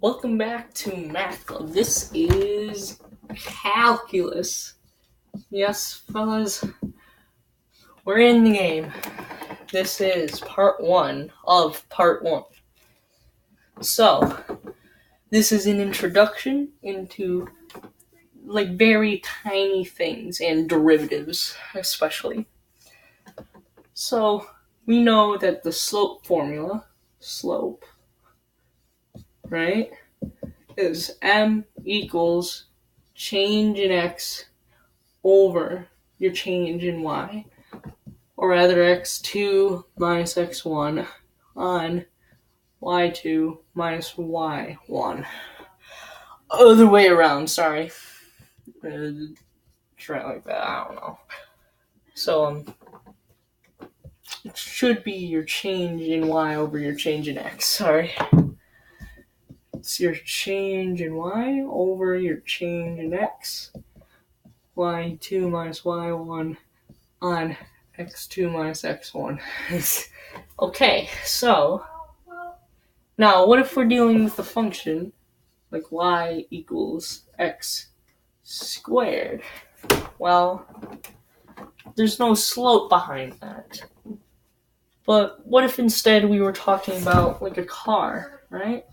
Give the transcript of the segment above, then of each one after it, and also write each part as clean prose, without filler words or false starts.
Welcome back to Math Club. This is calculus. Yes, fellas, we're in the game. This is part 1 of part 1. So, this is an introduction into very tiny things and derivatives, especially. So, we know that the slope formula, right, is m equals change in x over your change in y, or rather x2 minus x1 on y2 minus y1. Other way around, sorry. Try it like that, I don't know. So, it should be your change in y over your change in x, sorry. It's your change in y over your change in x, y2 minus y1 on x2 minus x1. Okay, so now what if we're dealing with a function like y equals x squared? Well, there's no slope behind that. But what if instead we were talking about like a car, right?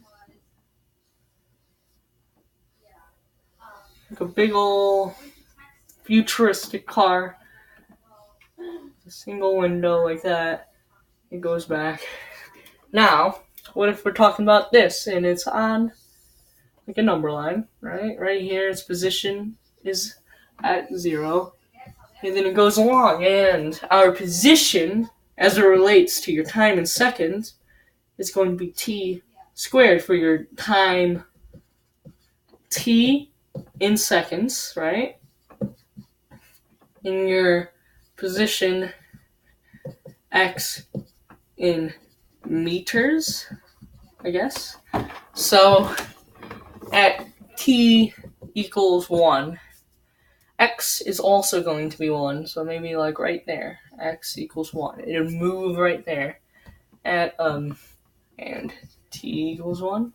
Like a big ol' futuristic car. A single window like that. It goes back. Now, what if we're talking about this and it's on like a number line, right? Right here, its position is at 0. And then it goes along, and our position, as it relates to your time in seconds, is going to be t squared for your time t in seconds, right? In your position x in meters, I guess. So at t equals 1, x is also going to be 1, so maybe like right there, x equals 1. It'll move right there at and t equals 1.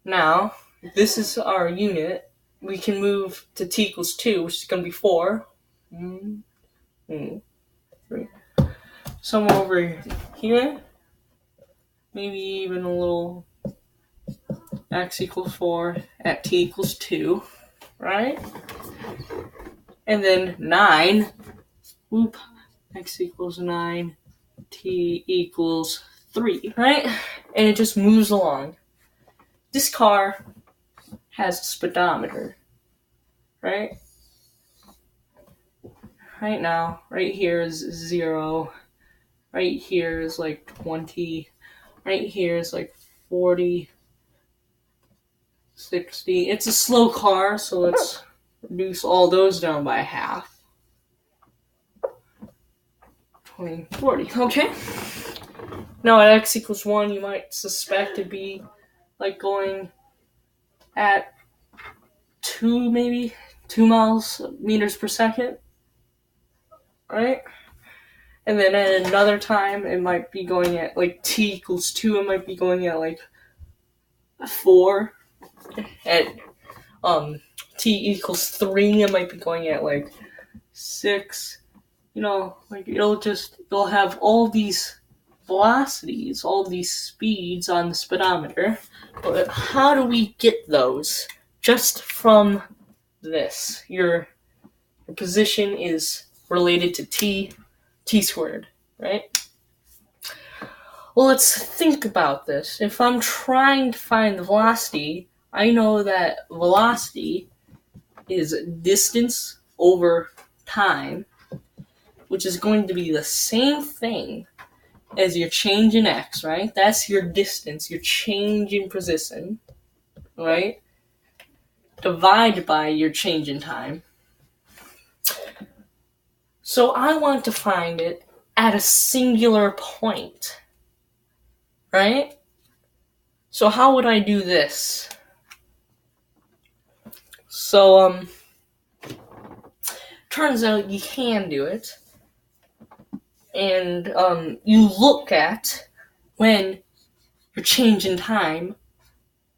Now, if this is our unit, we can move to t equals 2, which is going to be 4. 3. Somewhere over here, maybe even a little x equals 4 at t equals 2, right? And then 9, x equals 9, t equals 3, right? And it just moves along. This car has a speedometer, right? Right now, right here is 0, right here is like 20, right here is like 40, 60. It's a slow car, so let's reduce all those down by half. 20, 40, okay. Now at x equals 1, you might suspect it'd be like going at 2 meters per second, right? And then at another time, it might be going at like t equals 2, it might be going at like 4. At t equals 3, it might be going at like 6. It'll have all these velocities, all these speeds on the speedometer. But how do we get those? Just from this. Your position is related to t squared, right? Well, let's think about this. If I'm trying to find the velocity, I know that velocity is distance over time, which is going to be the same thing as your change in x, right? That's your distance, your change in position, right? Divided by your change in time. So I want to find it at a singular point, right? So how would I do this? So, turns out you can do it. And, you look at when your change in time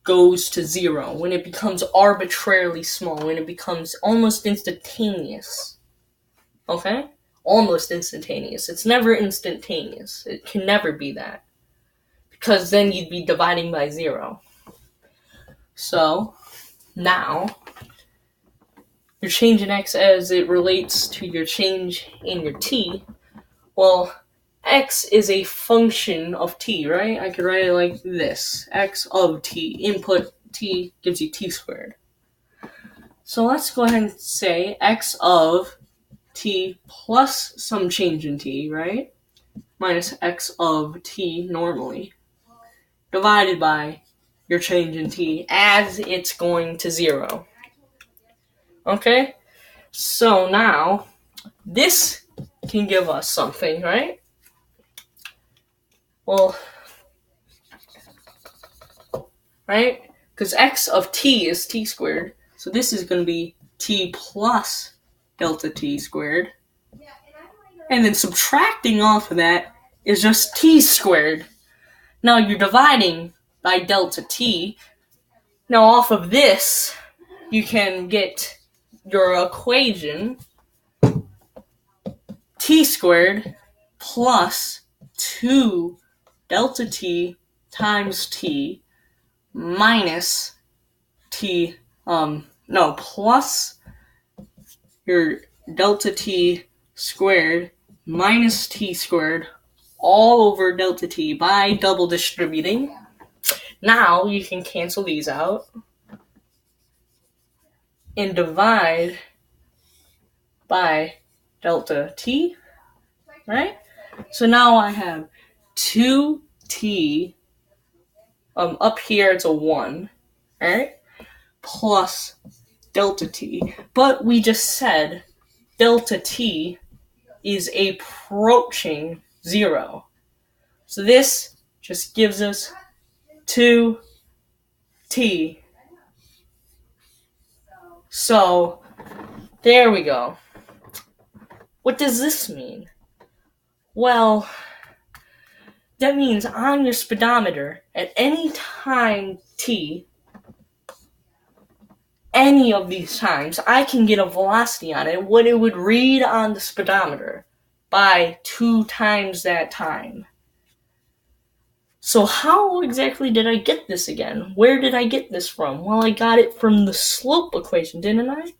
goes to 0, when it becomes arbitrarily small, when it becomes almost instantaneous. Okay? Almost instantaneous. It's never instantaneous. It can never be that. Because then you'd be dividing by 0. So, now, your change in x as it relates to your change in your t, well, x is a function of t, right? I could write it like this. X of t. Input t gives you t squared. So let's go ahead and say x of t plus some change in t, right? Minus x of t normally. Divided by your change in t as it's going to 0. Okay? So now, this can give us something, right? Well, right? Because x of t is t squared. So this is going to be t plus delta t squared. And then subtracting off of that is just t squared. Now you're dividing by delta t. Now off of this, you can get your equation t squared plus 2 delta t times t minus t, plus your delta t squared minus t squared all over delta t by double distributing. Now you can cancel these out and divide by delta t, right? So now I have 2t, up here it's a 1, alright? Plus delta t. But we just said delta t is approaching 0. So this just gives us 2t. So, there we go. What does this mean? Well, that means on your speedometer, at any time t, any of these times, I can get a velocity on it, what it would read on the speedometer, by 2 times that time. So how exactly did I get this again? Where did I get this from? Well, I got it from the slope equation, didn't I?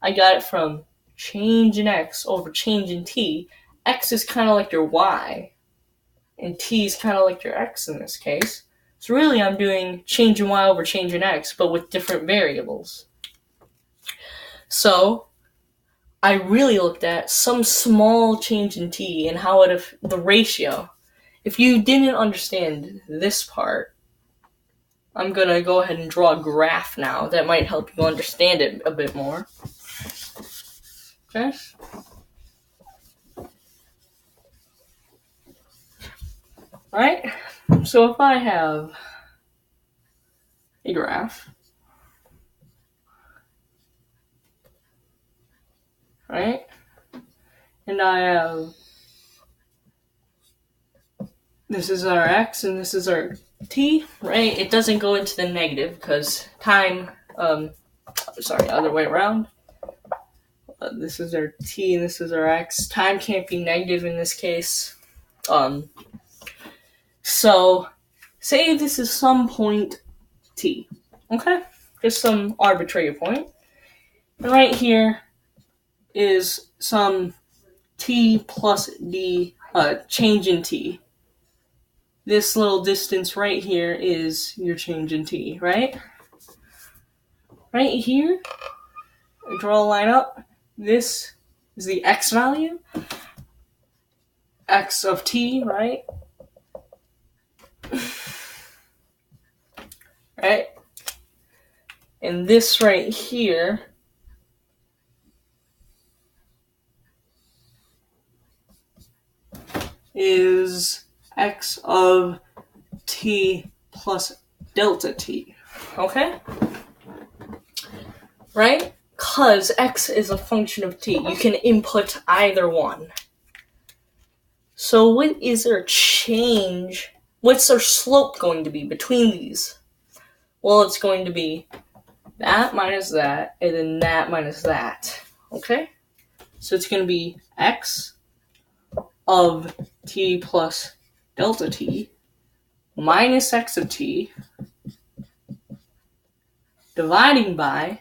I got it from change in x over change in t. X is kind of like your y, and t is kind of like your x in this case. So really I'm doing change in y over change in x, but with different variables. So I really looked at some small change in t and how the ratio. If you didn't understand this part, I'm going to go ahead and draw a graph now that might help you understand it a bit more. Okay? Right? So if I have a graph, right? And I have, this is our x and this is our t, right? It doesn't go into the negative because time, other way around. This is our t and this is our x. Time can't be negative in this case. So, say this is some point t, okay? Just some arbitrary point. And right here is some t plus d, change in t. This little distance right here is your change in t, right? Right here, I draw a line up. This is the x value. X of t, right? Right? And this right here is x of t plus delta t. Okay? Right? Because x is a function of t. You can input either one. So what is our change? What's our slope going to be between these? Well, it's going to be that minus that, and then that minus that. Okay? So it's going to be x of t plus delta t minus x of t dividing by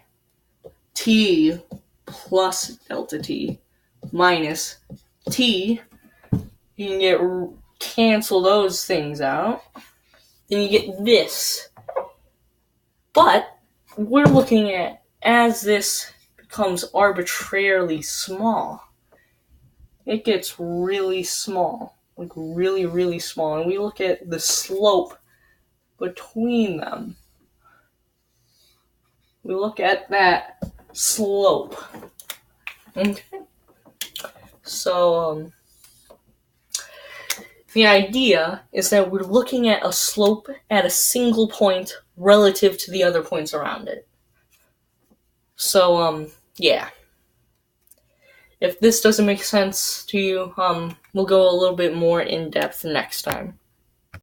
t plus delta t minus t. You can cancel those things out. Then you get this. But we're looking at as this becomes arbitrarily small. It gets really small. Like really, really small. And we look at the slope between them. We look at that slope. Okay? So, the idea is that we're looking at a slope at a single point relative to the other points around it. So, yeah. If this doesn't make sense to you, we'll go a little bit more in depth next time.